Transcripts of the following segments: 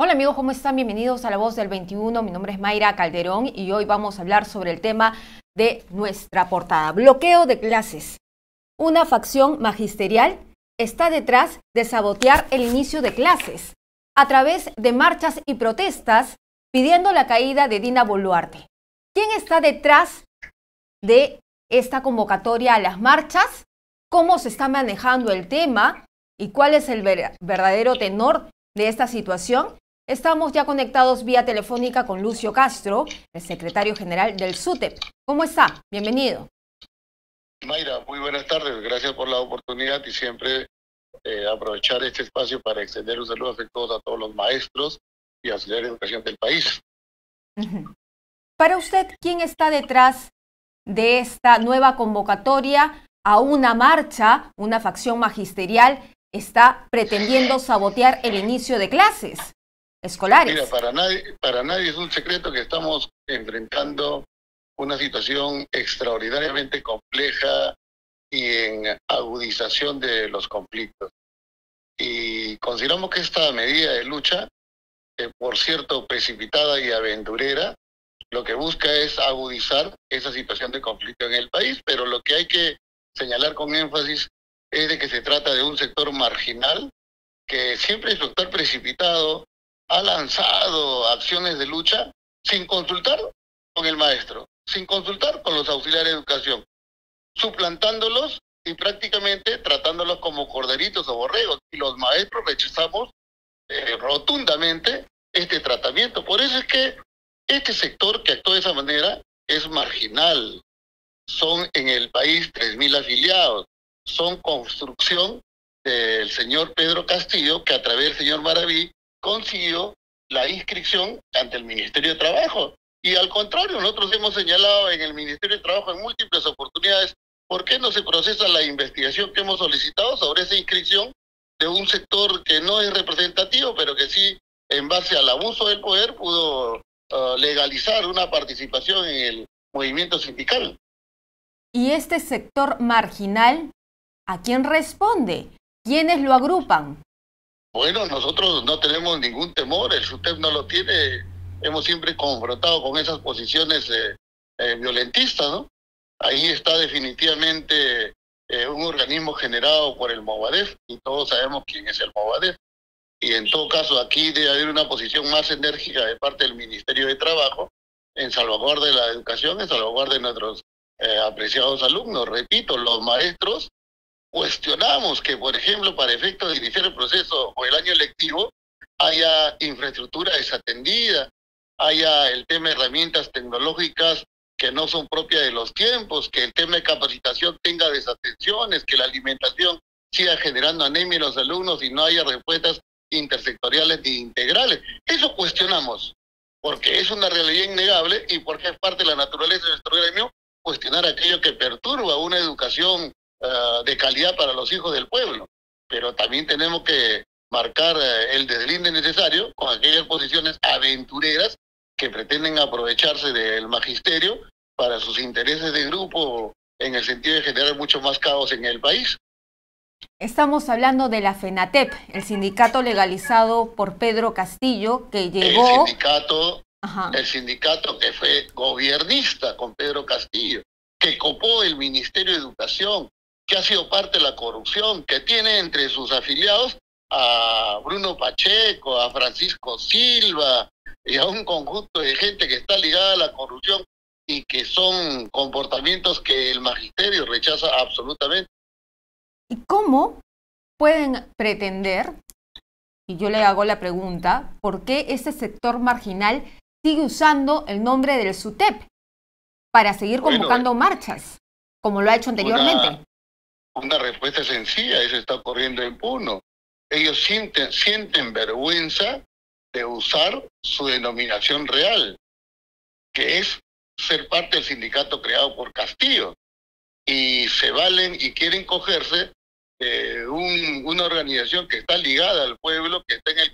Hola amigos, ¿cómo están? Bienvenidos a La Voz del 21. Mi nombre es Mayra Calderón y hoy vamos a hablar sobre el tema de nuestra portada. Bloqueo de clases. Una facción magisterial está detrás de sabotear el inicio de clases a través de marchas y protestas pidiendo la caída de Dina Boluarte. ¿Quién está detrás de esta convocatoria a las marchas? ¿Cómo se está manejando el tema? ¿Y cuál es el verdadero tenor de esta situación? Estamos ya conectados vía telefónica con Lucio Castro, el secretario general del SUTEP. ¿Cómo está? Bienvenido. Mayra, muy buenas tardes. Gracias por la oportunidad y siempre aprovechar este espacio para extender un saludo afectuoso a todos los maestros y auxiliares de educación del país. Para usted, ¿quién está detrás de esta nueva convocatoria a una marcha? Una facción magisterial está pretendiendo sabotear el inicio de clases escolares. Mira, para nadie es un secreto que estamos enfrentando una situación extraordinariamente compleja y en agudización de los conflictos. Y consideramos que esta medida de lucha, por cierto precipitada y aventurera, lo que busca es agudizar esa situación de conflicto en el país, pero lo que hay que señalar con énfasis es de que se trata de un sector marginal que siempre en su actuar precipitado ha lanzado acciones de lucha sin consultar con el maestro, sin consultar con los auxiliares de educación, suplantándolos y prácticamente tratándolos como corderitos o borregos. Y los maestros rechazamos rotundamente este tratamiento. Por eso es que este sector que actúa de esa manera es marginal. Son en el país 3.000 afiliados. Son construcción del señor Pedro Castillo, que a través del señor Maraví consiguió la inscripción ante el Ministerio de Trabajo. Y al contrario, nosotros hemos señalado en el Ministerio de Trabajo en múltiples oportunidades por qué no se procesa la investigación que hemos solicitado sobre esa inscripción de un sector que no es representativo, pero que sí, en base al abuso del poder, pudo legalizar una participación en el movimiento sindical. ¿Y este sector marginal a quién responde? ¿Quiénes lo agrupan? Bueno, nosotros no tenemos ningún temor, el SUTEP no lo tiene, hemos siempre confrontado con esas posiciones violentistas, ¿no? Ahí está definitivamente un organismo generado por el Movadef y todos sabemos quién es el Movadef. Y en todo caso aquí debe haber una posición más enérgica de parte del Ministerio de Trabajo en salvaguarda de la educación, en salvaguarda de nuestros apreciados alumnos. Repito, los maestros cuestionamos que, por ejemplo, para efectos de iniciar el proceso o el año lectivo, haya infraestructura desatendida, haya el tema de herramientas tecnológicas que no son propias de los tiempos, que el tema de capacitación tenga desatenciones, que la alimentación siga generando anemia en los alumnos y no haya respuestas intersectoriales ni integrales. Eso cuestionamos, porque es una realidad innegable y porque es parte de la naturaleza de nuestro gremio cuestionar aquello que perturba una educación de calidad para los hijos del pueblo. Pero también tenemos que marcar el deslinde necesario con aquellas posiciones aventureras que pretenden aprovecharse del magisterio para sus intereses de grupo en el sentido de generar mucho más caos en el país. Estamos hablando de la FENATEP, el sindicato legalizado por Pedro Castillo, que llegó... El sindicato que fue gobiernista con Pedro Castillo, que copó el Ministerio de Educación, que ha sido parte de la corrupción, que tiene entre sus afiliados a Bruno Pacheco, a Francisco Silva y a un conjunto de gente que está ligada a la corrupción y que son comportamientos que el magisterio rechaza absolutamente. ¿Y cómo pueden pretender, y yo le hago la pregunta, por qué ese sector marginal sigue usando el nombre del SUTEP para seguir convocando marchas, como lo ha hecho anteriormente? Una respuesta sencilla, eso está ocurriendo en Puno. Ellos sienten vergüenza de usar su denominación real, que es ser parte del sindicato creado por Castillo. Y se valen y quieren cogerse una organización que está ligada al pueblo, que está en el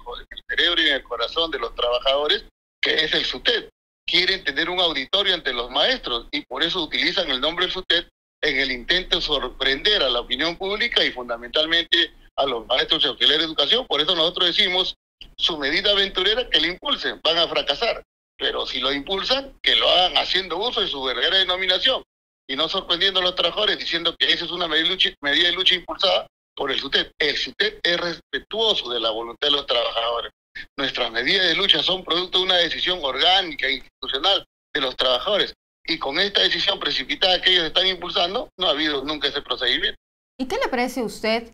cerebro y en el corazón de los trabajadores, que es el SUTEP. Quieren tener un auditorio ante los maestros y por eso utilizan el nombre del SUTEP en el intento de sorprender a la opinión pública y fundamentalmente a los maestros y auxiliares de educación. Por eso nosotros decimos su medida aventurera, que la impulsen, van a fracasar. Pero si lo impulsan, que lo hagan haciendo uso de su verdadera denominación y no sorprendiendo a los trabajadores diciendo que esa es una medida de lucha impulsada por el SUTEP. El SUTEP es respetuoso de la voluntad de los trabajadores. Nuestras medidas de lucha son producto de una decisión orgánica e institucional de los trabajadores. Y con esta decisión precipitada que ellos están impulsando, no ha habido nunca ese procedimiento. ¿Y qué le parece a usted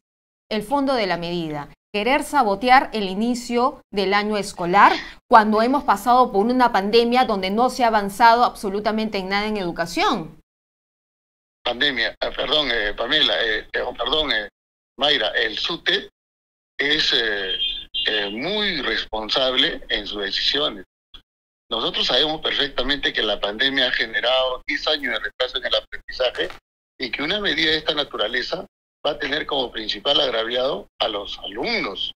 el fondo de la medida? Querer sabotear el inicio del año escolar cuando hemos pasado por una pandemia donde no se ha avanzado absolutamente en nada en educación. Pandemia, perdón, Pamela, Mayra, el SUTEP es muy responsable en sus decisiones. Nosotros sabemos perfectamente que la pandemia ha generado 10 años de retraso en el aprendizaje y que una medida de esta naturaleza va a tener como principal agraviado a los alumnos.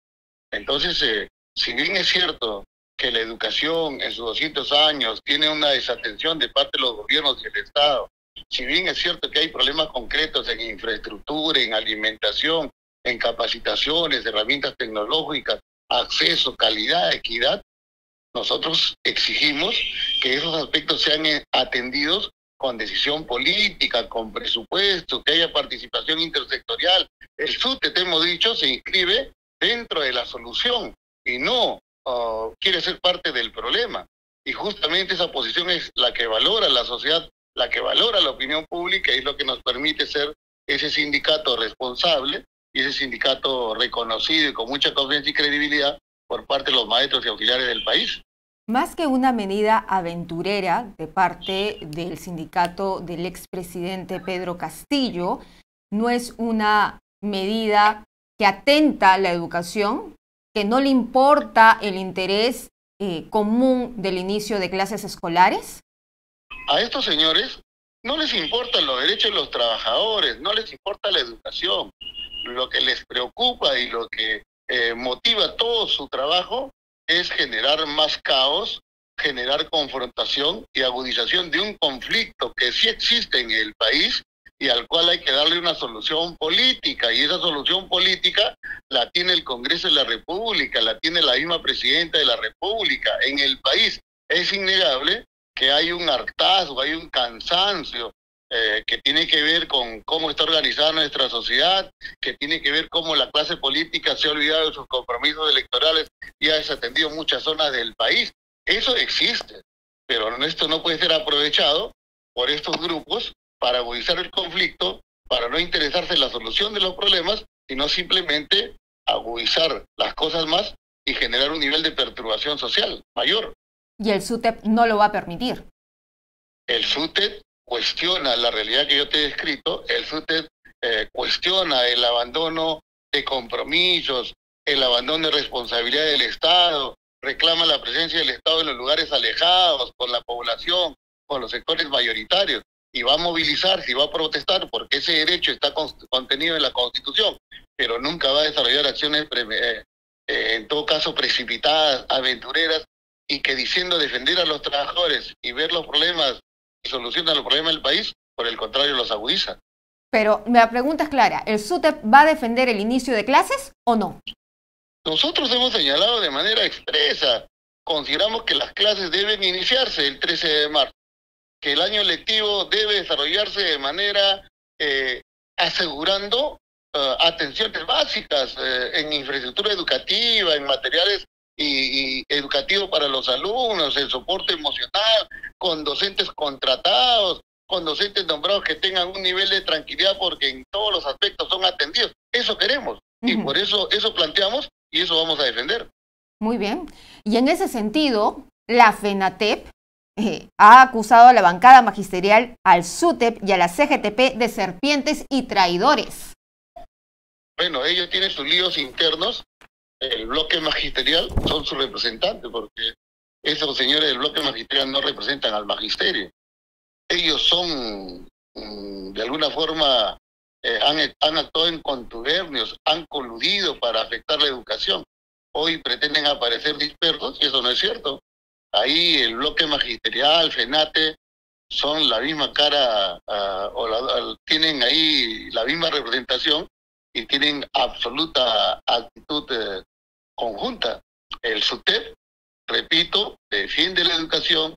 Entonces, si bien es cierto que la educación en sus 200 años tiene una desatención de parte de los gobiernos y el Estado, si bien es cierto que hay problemas concretos en infraestructura, en alimentación, en capacitaciones, herramientas tecnológicas, acceso, calidad, equidad, nosotros exigimos que esos aspectos sean atendidos con decisión política, con presupuesto, que haya participación intersectorial. El SUTEP, hemos dicho, se inscribe dentro de la solución y no quiere ser parte del problema. Y justamente esa posición es la que valora la sociedad, la que valora la opinión pública y es lo que nos permite ser ese sindicato responsable y ese sindicato reconocido y con mucha confianza y credibilidad por parte de los maestros y auxiliares del país. Más que una medida aventurera de parte del sindicato del expresidente Pedro Castillo, ¿no es una medida que atenta a la educación, que no le importa el interés común del inicio de clases escolares? A estos señores no les importan los derechos de los trabajadores, no les importa la educación. Lo que les preocupa y lo que motiva todo su trabajo es generar más caos, generar confrontación y agudización de un conflicto que sí existe en el país y al cual hay que darle una solución política, y esa solución política la tiene el Congreso de la República, la tiene la misma Presidenta de la República. En el país es innegable que hay un hartazgo, hay un cansancio que tiene que ver con cómo está organizada nuestra sociedad, que tiene que ver cómo la clase política se ha olvidado de sus compromisos electorales y ha desatendido muchas zonas del país. Eso existe, pero esto no puede ser aprovechado por estos grupos para agudizar el conflicto, para no interesarse en la solución de los problemas, sino simplemente agudizar las cosas más y generar un nivel de perturbación social mayor. Y el SUTEP no lo va a permitir. El SUTEP cuestiona la realidad que yo te he descrito, el SUTEP cuestiona el abandono de compromisos, el abandono de responsabilidad del Estado, reclama la presencia del Estado en los lugares alejados, con la población, con los sectores mayoritarios, y va a movilizarse y va a protestar porque ese derecho está contenido en la Constitución, pero nunca va a desarrollar acciones, en todo caso, precipitadas, aventureras, y que diciendo defender a los trabajadores y ver los problemas y solucionar los problemas del país, por el contrario, los agudiza. Pero la pregunta es clara, ¿el SUTEP va a defender el inicio de clases o no? Nosotros hemos señalado de manera expresa, consideramos que las clases deben iniciarse el 13 de marzo, que el año lectivo debe desarrollarse de manera asegurando atenciones básicas en infraestructura educativa, en materiales y educativo para los alumnos, el soporte emocional, con docentes contratados, con docentes nombrados que tengan un nivel de tranquilidad porque en todos los aspectos son atendidos. Eso queremos y por eso planteamos y eso vamos a defender. Muy bien. Y en ese sentido, la FENATEP ha acusado a la bancada magisterial, al SUTEP y a la CGTP de serpientes y traidores. Bueno, ellos tienen sus líos internos. El bloque magisterial son sus representantes, porque esos señores del bloque magisterial no representan al magisterio. Ellos son, de alguna forma, han actuado en contubernios, han coludido para afectar la educación. Hoy pretenden aparecer dispersos y eso no es cierto. Ahí el bloque magisterial, FENATE, son la misma cara, tienen ahí la misma representación y tienen absoluta actitud conjunta. El SUTEP, repito, defiende la educación,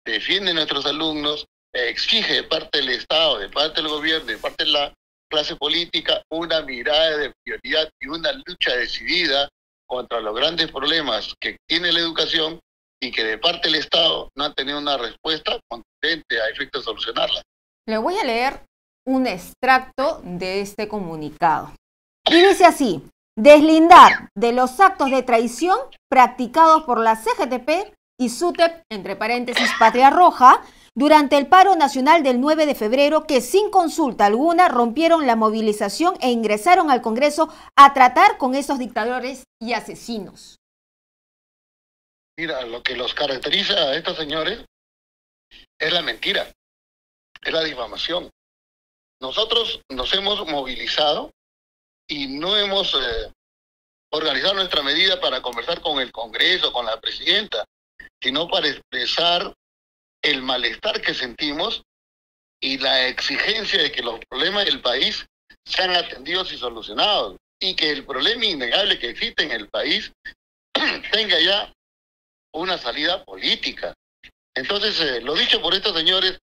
defiende a nuestros alumnos, exige de parte del Estado, de parte del gobierno, de parte de la clase política, una mirada de prioridad y una lucha decidida contra los grandes problemas que tiene la educación y que de parte del Estado no han tenido una respuesta contundente a efecto de solucionarla. Le voy a leer un extracto de este comunicado. Y dice así: deslindar de los actos de traición practicados por la CGTP y SUTEP, entre paréntesis Patria Roja, durante el paro nacional del 9 de febrero, que sin consulta alguna rompieron la movilización e ingresaron al Congreso a tratar con esos dictadores y asesinos. Mira, lo que los caracteriza a estos señores es la mentira, es la difamación. Nosotros nos hemos movilizado y no hemos organizado nuestra medida para conversar con el Congreso, con la presidenta, sino para expresar el malestar que sentimos y la exigencia de que los problemas del país sean atendidos y solucionados, y que el problema innegable que existe en el país tenga ya una salida política. Entonces, lo dicho por estos señores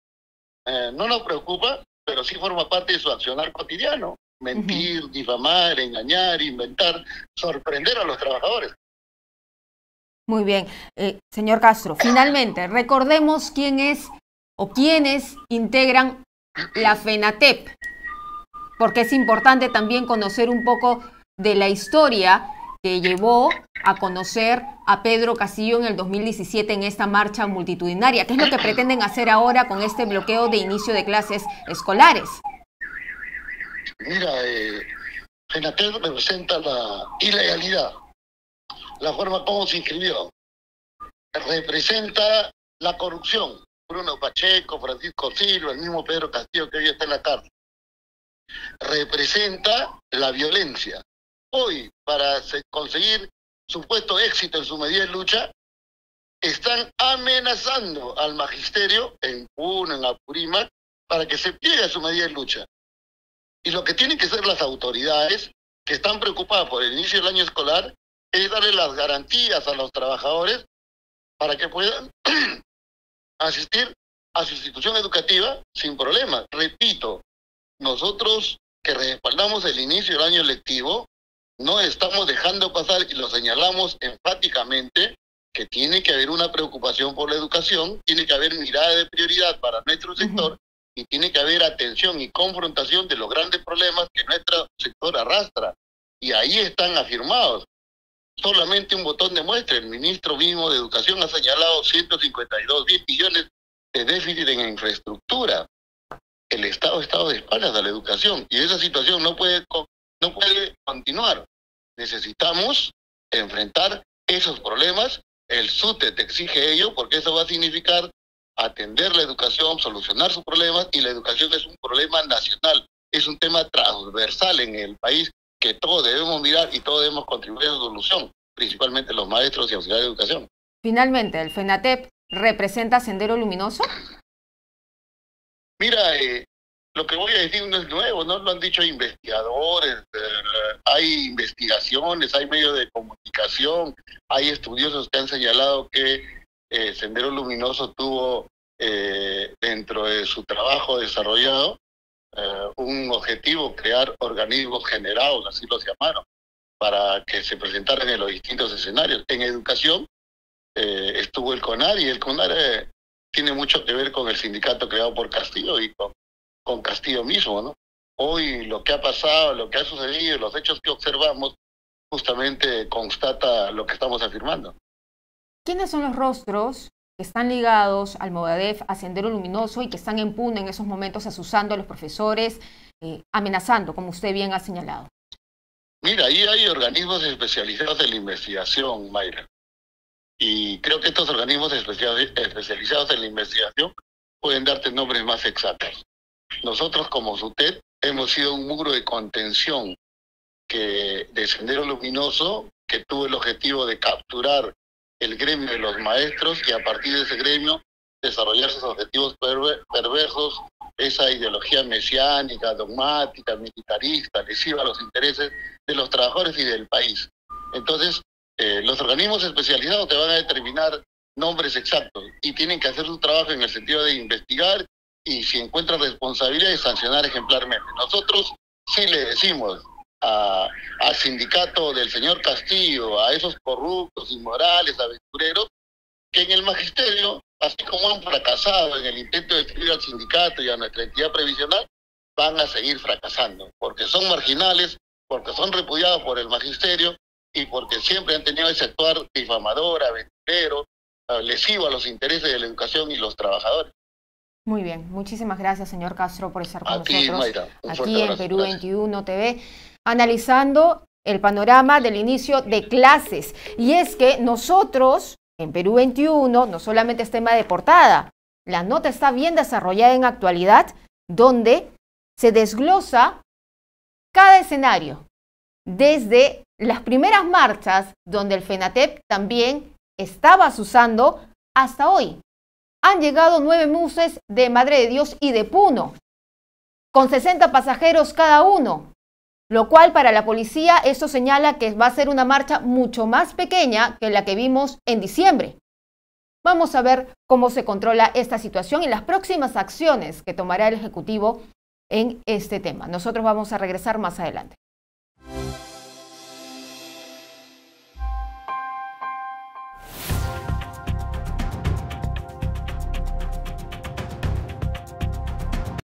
no nos preocupa, pero sí forma parte de su accionar cotidiano. Mentir, difamar, engañar, inventar, sorprender a los trabajadores. Muy bien. Señor Castro, finalmente, recordemos quién es o quiénes integran la FENATEP, porque es importante también conocer un poco de la historia que llevó a conocer a Pedro Castillo en el 2017 en esta marcha multitudinaria. ¿Qué es lo que pretenden hacer ahora con este bloqueo de inicio de clases escolares? Mira, FENATEP representa la ilegalidad, la forma como se inscribió. Representa la corrupción. Bruno Pacheco, Francisco Silva, el mismo Pedro Castillo que hoy está en la cárcel. Representa la violencia. Hoy, para conseguir supuesto éxito en su medida de lucha, están amenazando al magisterio en Puno, en Apurímac, para que se pliegue a su medida de lucha. Y lo que tienen que hacer las autoridades, que están preocupadas por el inicio del año escolar, es darle las garantías a los trabajadores para que puedan asistir a su institución educativa sin problema. Repito, nosotros que respaldamos el inicio del año lectivo, no estamos dejando pasar, y lo señalamos enfáticamente, que tiene que haber una preocupación por la educación, tiene que haber mirada de prioridad para nuestro sector, y tiene que haber atención y confrontación de los grandes problemas que nuestro sector arrastra. Y ahí están afirmados. Solamente un botón de muestra. El ministro mismo de Educación ha señalado 152 mil millones de déficit en infraestructura. El Estado ha estado de espaldas a la educación y esa situación no puede continuar. Necesitamos enfrentar esos problemas. El SUTEP exige ello porque eso va a significar atender la educación, solucionar sus problemas, y la educación es un problema nacional, es un tema transversal en el país que todos debemos mirar y todos debemos contribuir a su solución, principalmente los maestros y auxiliares de educación. Finalmente, ¿el FENATEP representa Sendero Luminoso? Mira, lo que voy a decir no es nuevo, no lo han dicho investigadores, hay investigaciones, hay medios de comunicación, hay estudiosos que han señalado que Sendero Luminoso tuvo dentro de su trabajo desarrollado un objetivo: crear organismos generados, así los llamaron, para que se presentaran en los distintos escenarios. En educación estuvo el CONAR, y el CONAR tiene mucho que ver con el sindicato creado por Castillo y con Castillo mismo, ¿no? Hoy lo que ha pasado, lo que ha sucedido, los hechos que observamos, justamente constata lo que estamos afirmando. ¿Quiénes son los rostros que están ligados al Movadef, a Sendero Luminoso, y que están en Puno en esos momentos asusando a los profesores, amenazando, como usted bien ha señalado? Mira, ahí hay organismos especializados en la investigación, Mayra. Y creo que estos organismos especializados en la investigación pueden darte nombres más exactos. Nosotros como SUTEP hemos sido un muro de contención de Sendero Luminoso, que tuvo el objetivo de capturar el gremio de los maestros y a partir de ese gremio desarrollar sus objetivos perversos, esa ideología mesiánica, dogmática, militarista, lesiva a los intereses de los trabajadores y del país. Entonces, Los organismos especializados te van a determinar nombres exactos y tienen que hacer su trabajo en el sentido de investigar y si encuentran responsabilidades, sancionar ejemplarmente. Nosotros sí le decimos al sindicato del señor Castillo, a esos corruptos, inmorales, aventureros, que en el magisterio, así como han fracasado en el intento de destruir al sindicato y a nuestra entidad previsional, van a seguir fracasando, porque son marginales, porque son repudiados por el magisterio y porque siempre han tenido ese actuar difamador, aventurero, lesivo a los intereses de la educación y los trabajadores. Muy bien, muchísimas gracias, señor Castro, por estar con nosotros Mayra, aquí en Perú 21 TV, analizando el panorama del inicio de clases. Y es que nosotros, en Perú 21, no solamente es tema de portada, la nota está bien desarrollada en actualidad, donde se desglosa cada escenario, desde las primeras marchas, donde el FENATEP también estaba usando, hasta hoy. Han llegado 9 buses de Madre de Dios y de Puno, con 60 pasajeros cada uno, lo cual para la policía esto señala que va a ser una marcha mucho más pequeña que la que vimos en diciembre. Vamos a ver cómo se controla esta situación y las próximas acciones que tomará el Ejecutivo en este tema. Nosotros vamos a regresar más adelante.